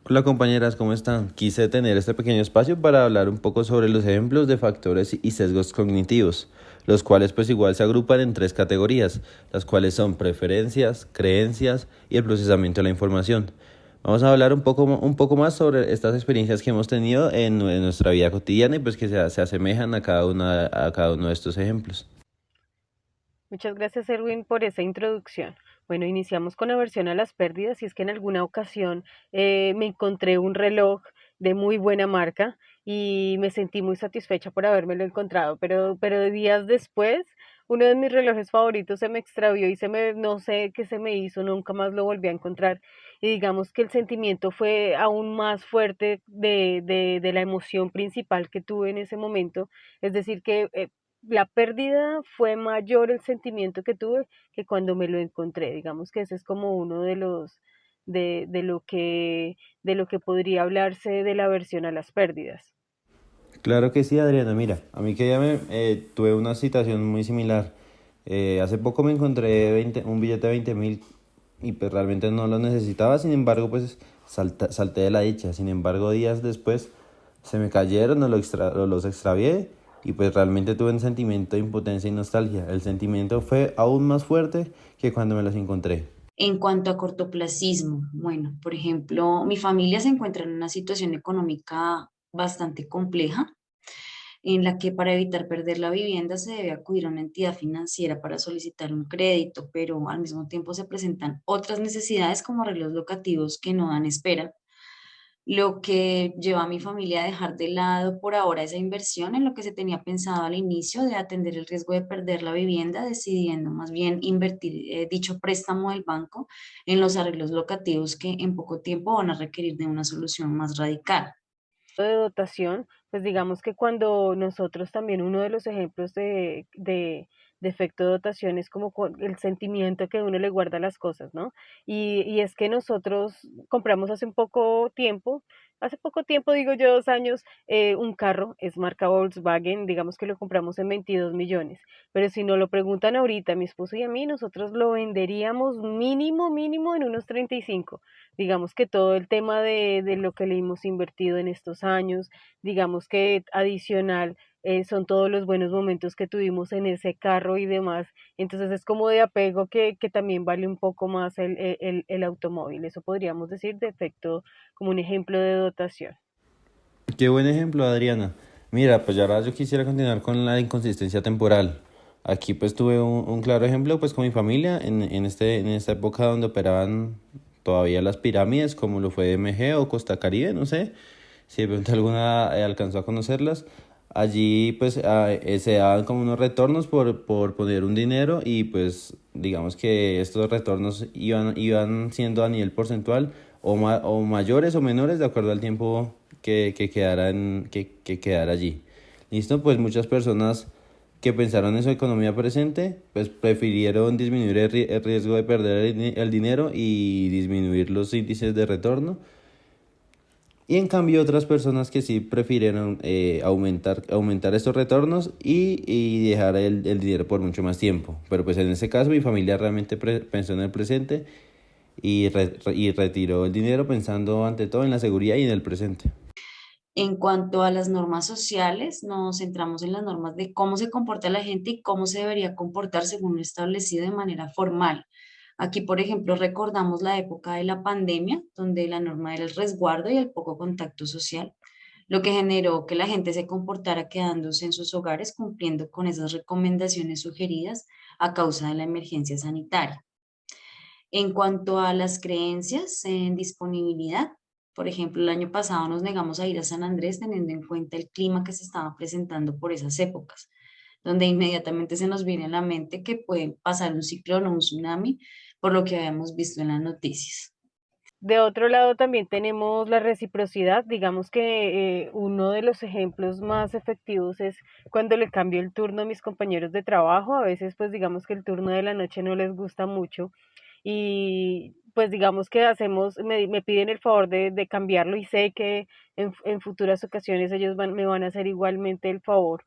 Hola compañeras, ¿cómo están? Quise tener este pequeño espacio para hablar un poco sobre los ejemplos de factores y sesgos cognitivos, los cuales pues igual se agrupan en tres categorías, las cuales son preferencias, creencias y el procesamiento de la información. Vamos a hablar un poco más sobre estas experiencias que hemos tenido en nuestra vida cotidiana y pues que se asemejan a cada uno de estos ejemplos. Muchas gracias, Erwin, por esa introducción. Bueno, iniciamos con aversión a las pérdidas y es que en alguna ocasión me encontré un reloj de muy buena marca y me sentí muy satisfecha por habérmelo encontrado, pero días después uno de mis relojes favoritos se me extravió y no sé qué se me hizo, nunca más lo volví a encontrar. Y digamos que el sentimiento fue aún más fuerte de la emoción principal que tuve en ese momento, es decir, que la pérdida fue mayor el sentimiento que tuve que cuando me lo encontré. Digamos que ese es como uno de los de lo que podría hablarse de la aversión a las pérdidas. Claro que sí, Adriana. Mira, a mí que ya tuve una situación muy similar. Hace poco me encontré un billete de 20.000 y pues realmente no lo necesitaba. Sin embargo, pues salté de la dicha. Sin embargo, días después se me cayeron o los extravié y pues realmente tuve un sentimiento de impotencia y nostalgia. El sentimiento fue aún más fuerte que cuando me los encontré. En cuanto a cortoplacismo, bueno, por ejemplo, mi familia se encuentra en una situación económica bastante compleja, en la que para evitar perder la vivienda se debe acudir a una entidad financiera para solicitar un crédito, pero al mismo tiempo se presentan otras necesidades como arreglos locativos que no dan espera, lo que lleva a mi familia a dejar de lado por ahora esa inversión en lo que se tenía pensado al inicio de atender el riesgo de perder la vivienda, decidiendo más bien invertir dicho préstamo del banco en los arreglos locativos que en poco tiempo van a requerir de una solución más radical. De dotación, pues digamos que cuando nosotros también uno de los ejemplos de efecto de dotación es como el sentimiento que uno le guarda a las cosas, ¿no? Y es que nosotros compramos hace poco tiempo, digo yo, 2 años, un carro, es marca Volkswagen, digamos que lo compramos en 22 millones, pero si nos lo preguntan ahorita, mi esposo y a mí, nosotros lo venderíamos mínimo en unos 35. Digamos que todo el tema de lo que le hemos invertido en estos años, digamos que adicional son todos los buenos momentos que tuvimos en ese carro y demás. Entonces es como de apego que también vale un poco más el automóvil. Eso podríamos decir de efecto como un ejemplo de dotación. Qué buen ejemplo, Adriana. Mira, pues ya ahora yo quisiera continuar con la inconsistencia temporal. Aquí pues tuve un claro ejemplo pues con mi familia en esta época donde operaban todavía las pirámides como lo fue MG o Costa Caribe, no sé si de pronto alguna alcanzó a conocerlas. Allí pues se daban como unos retornos por poner un dinero y pues digamos que estos retornos iban siendo a nivel porcentual o mayores o menores de acuerdo al tiempo que quedara allí. Listo, pues muchas personas que pensaron en su economía presente, pues prefirieron disminuir el riesgo de perder el dinero y disminuir los índices de retorno. Y en cambio otras personas que sí prefirieron aumentar estos retornos y dejar el dinero por mucho más tiempo. Pero pues en ese caso mi familia realmente pensó en el presente y retiró el dinero pensando ante todo en la seguridad y en el presente. En cuanto a las normas sociales, nos centramos en las normas de cómo se comporta la gente y cómo se debería comportar según lo establecido de manera formal. Aquí, por ejemplo, recordamos la época de la pandemia, donde la norma era el resguardo y el poco contacto social, lo que generó que la gente se comportara quedándose en sus hogares cumpliendo con esas recomendaciones sugeridas a causa de la emergencia sanitaria. En cuanto a las creencias en disponibilidad, por ejemplo, el año pasado nos negamos a ir a San Andrés teniendo en cuenta el clima que se estaba presentando por esas épocas, donde inmediatamente se nos viene a la mente que puede pasar un ciclón o un tsunami, por lo que habíamos visto en las noticias. De otro lado también tenemos la reciprocidad. Digamos que uno de los ejemplos más efectivos es cuando le cambio el turno a mis compañeros de trabajo. A veces pues digamos que el turno de la noche no les gusta mucho y pues digamos que me piden el favor de cambiarlo y sé que en futuras ocasiones me van a hacer igualmente el favor.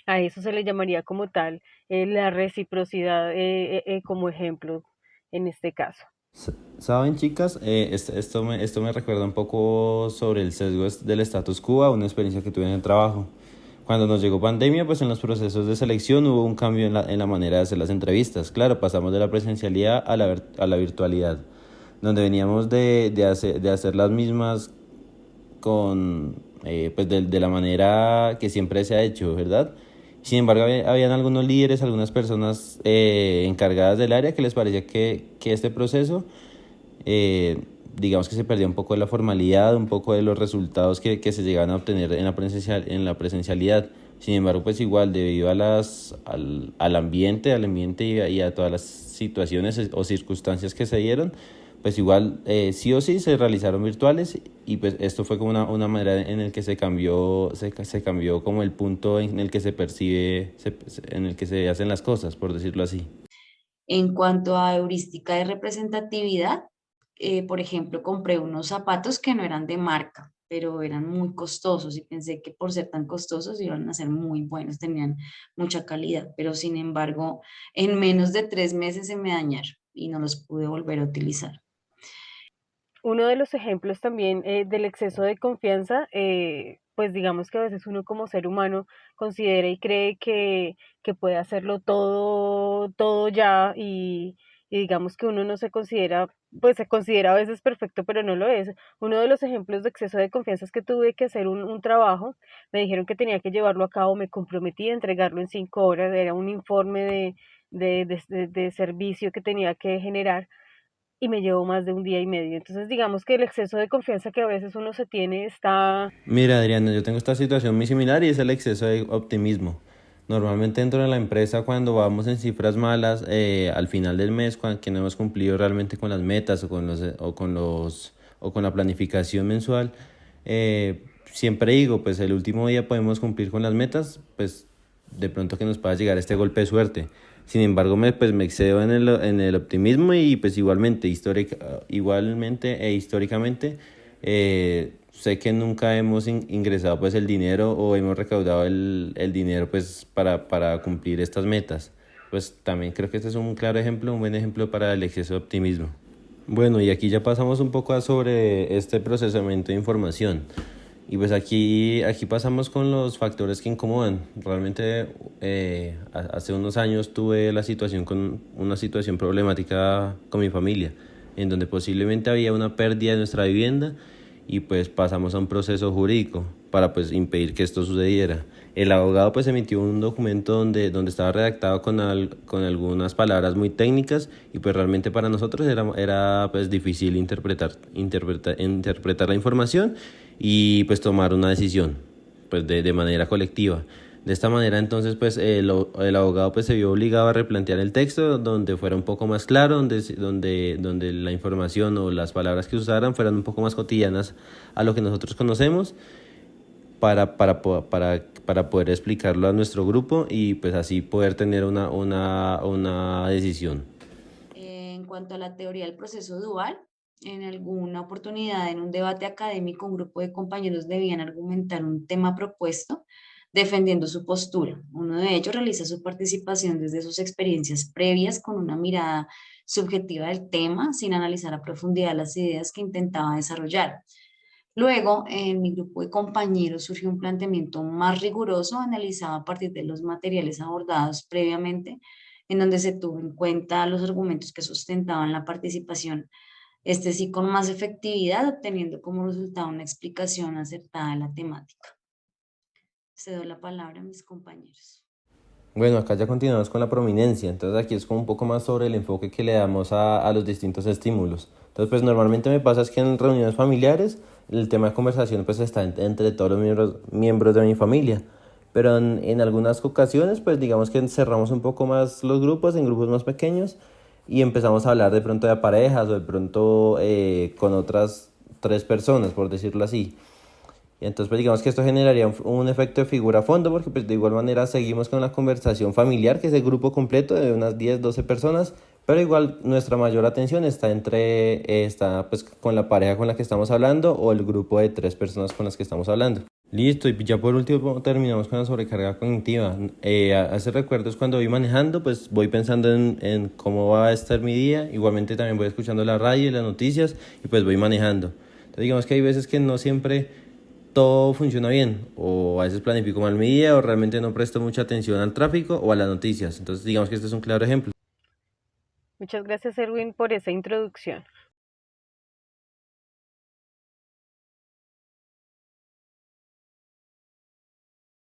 A eso se le llamaría como tal la reciprocidad como ejemplo en este caso. ¿Saben, chicas? Esto me recuerda un poco sobre el sesgo del status quo a una experiencia que tuve en el trabajo. Cuando nos llegó pandemia, pues en los procesos de selección hubo un cambio en la manera de hacer las entrevistas. Claro, pasamos de la presencialidad a la virtualidad, donde veníamos de hacer las mismas con, pues de la manera que siempre se ha hecho, ¿verdad? Sin embargo, habían algunos líderes, algunas personas encargadas del área que les parecía que este proceso, eh, digamos que se perdía un poco de la formalidad, un poco de los resultados que se llegaban a obtener en la presencialidad. Sin embargo, pues igual, debido al ambiente y a todas las situaciones o circunstancias que se dieron, pues igual sí o sí se realizaron virtuales y pues esto fue como una manera en el que se cambió como el punto en el que se percibe, en el que se hacen las cosas, por decirlo así. En cuanto a heurística de representatividad, por ejemplo, compré unos zapatos que no eran de marca, pero eran muy costosos y pensé que por ser tan costosos iban a ser muy buenos, tenían mucha calidad, pero sin embargo, en menos de 3 meses se me dañaron y no los pude volver a utilizar. Uno de los ejemplos también del exceso de confianza, pues digamos que a veces uno como ser humano considera y cree que puede hacerlo todo, todo ya y digamos que uno no se considera, pues se considera a veces perfecto, pero no lo es. Uno de los ejemplos de exceso de confianza es que tuve que hacer un trabajo, me dijeron que tenía que llevarlo a cabo, me comprometí a entregarlo en 5 horas, era un informe de servicio que tenía que generar y me llevó más de un día y medio. Entonces, digamos que el exceso de confianza que a veces uno se tiene está. Mira, Adriana, yo tengo esta situación muy similar y es el exceso de optimismo. Normalmente dentro de la empresa, cuando vamos en cifras malas, al final del mes, cuando que no hemos cumplido realmente con las metas o con la planificación mensual, siempre digo, pues el último día podemos cumplir con las metas, pues de pronto que nos pueda llegar este golpe de suerte. Sin embargo, pues me excedo en el optimismo y pues igualmente e históricamente sé que nunca hemos ingresado pues el dinero o hemos recaudado el dinero pues para cumplir estas metas. Pues también creo que este es un claro ejemplo, un buen ejemplo para el exceso de optimismo. Bueno, y aquí ya pasamos un poco sobre este procesamiento de información. Y pues aquí pasamos con los factores que incomodan. Realmente hace unos años tuve una situación problemática con mi familia, en donde posiblemente había una pérdida de nuestra vivienda y pues pasamos a un proceso jurídico para pues impedir que esto sucediera. El abogado pues emitió un documento donde estaba redactado con algunas palabras muy técnicas y pues realmente para nosotros era pues difícil interpretar la información y pues tomar una decisión pues de manera colectiva. De esta manera entonces pues el abogado pues se vio obligado a replantear el texto donde fuera un poco más claro, donde la información o las palabras que usaran fueran un poco más cotidianas a lo que nosotros conocemos para poder explicarlo a nuestro grupo y pues así poder tener una decisión. En cuanto a la teoría del proceso dual, en alguna oportunidad en un debate académico, un grupo de compañeros debían argumentar un tema propuesto defendiendo su postura. Uno de ellos realiza su participación desde sus experiencias previas con una mirada subjetiva del tema, sin analizar a profundidad las ideas que intentaba desarrollar. Luego, en mi grupo de compañeros surgió un planteamiento más riguroso, analizado a partir de los materiales abordados previamente, en donde se tuvo en cuenta los argumentos que sustentaban la participación, este sí con más efectividad, obteniendo como resultado una explicación acertada de la temática. Cedo la palabra a mis compañeros. Bueno, acá ya continuamos con la prominencia, entonces aquí es como un poco más sobre el enfoque que le damos a los distintos estímulos. Entonces, pues normalmente me pasa es que en reuniones familiares el tema de conversación pues está entre todos los miembros de mi familia, pero en algunas ocasiones pues digamos que cerramos un poco más los grupos en grupos más pequeños y empezamos a hablar de pronto de parejas o de pronto con otras tres personas, por decirlo así. Y entonces, pues digamos que esto generaría un efecto de figura a fondo, porque pues de igual manera seguimos con la conversación familiar, que es el grupo completo de unas 10 12 personas, pero igual nuestra mayor atención está pues con la pareja con la que estamos hablando o el grupo de tres personas con las que estamos hablando. Listo, y ya por último terminamos con la sobrecarga cognitiva. Hace recuerdos cuando voy manejando, pues voy pensando en cómo va a estar mi día. Igualmente también voy escuchando la radio y las noticias y pues voy manejando. Entonces digamos que hay veces que no siempre todo funciona bien, o a veces planifico mal mi día, o realmente no presto mucha atención al tráfico o a las noticias. Entonces digamos que este es un claro ejemplo. Muchas gracias, Erwin, por esa introducción.